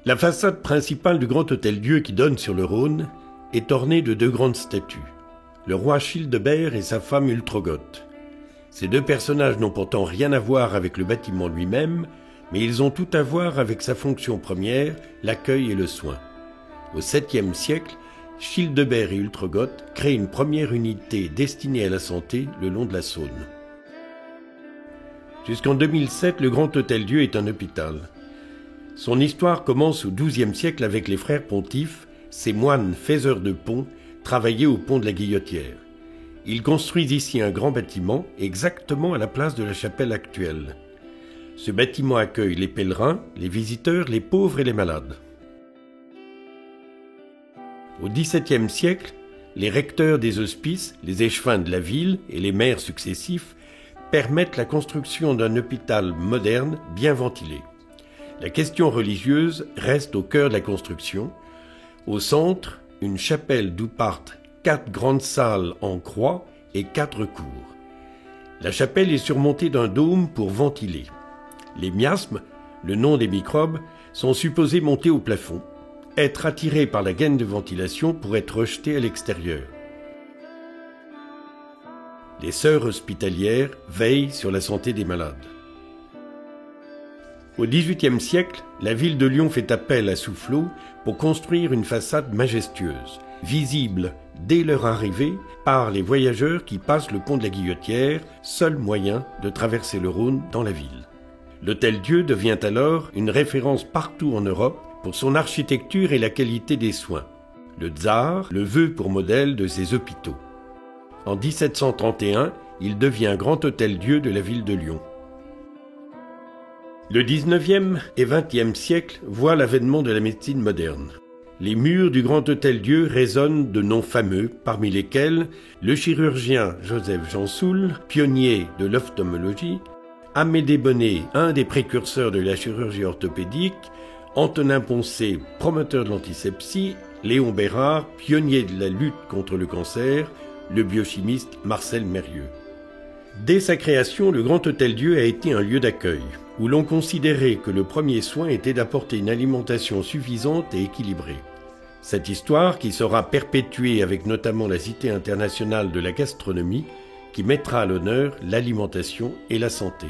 La façade principale du Grand Hôtel-Dieu qui donne sur le Rhône est ornée de deux grandes statues, le roi Childebert et sa femme Ultrogoth. Ces deux personnages n'ont pourtant rien à voir avec le bâtiment lui-même, mais ils ont tout à voir avec sa fonction première, l'accueil et le soin. Au 7e siècle, Childebert et Ultrogoth créent une première unité destinée à la santé le long de la Saône. Jusqu'en 2007, le Grand Hôtel-Dieu est un hôpital. Son histoire commence au XIIe siècle avec les frères pontifes, ces moines faiseurs de ponts, travaillaient au pont de la Guillotière. Ils construisent ici un grand bâtiment, exactement à la place de la chapelle actuelle. Ce bâtiment accueille les pèlerins, les visiteurs, les pauvres et les malades. Au XVIIe siècle, les recteurs des hospices, les échevins de la ville et les maires successifs permettent la construction d'un hôpital moderne bien ventilé. La question religieuse reste au cœur de la construction. Au centre, une chapelle d'où partent 4 grandes salles en croix et 4 cours. La chapelle est surmontée d'un dôme pour ventiler. Les miasmes, le nom des microbes, sont supposés monter au plafond, être attirés par la gaine de ventilation pour être rejetés à l'extérieur. Les sœurs hospitalières veillent sur la santé des malades. Au XVIIIe siècle, la ville de Lyon fait appel à Soufflot pour construire une façade majestueuse, visible dès leur arrivée par les voyageurs qui passent le pont de la Guillotière, seul moyen de traverser le Rhône dans la ville. L'Hôtel-Dieu devient alors une référence partout en Europe pour son architecture et la qualité des soins. Le tsar le veut pour modèle de ses hôpitaux. En 1731, il devient Grand Hôtel-Dieu de la ville de Lyon. Le 19e et 20e siècle voient l'avènement de la médecine moderne. Les murs du Grand Hôtel-Dieu résonnent de noms fameux, parmi lesquels le chirurgien Joseph Gensoul, pionnier de l'ophtalmologie, Amédée Bonnet, un des précurseurs de la chirurgie orthopédique, Antonin Poncet, promoteur de l'antisepsie, Léon Bérard, pionnier de la lutte contre le cancer, le biochimiste Marcel Mérieux. Dès sa création, le Grand Hôtel-Dieu a été un lieu d'accueil, où l'on considérait que le premier soin était d'apporter une alimentation suffisante et équilibrée. Cette histoire, qui sera perpétuée avec notamment la Cité internationale de la gastronomie, qui mettra à l'honneur l'alimentation et la santé.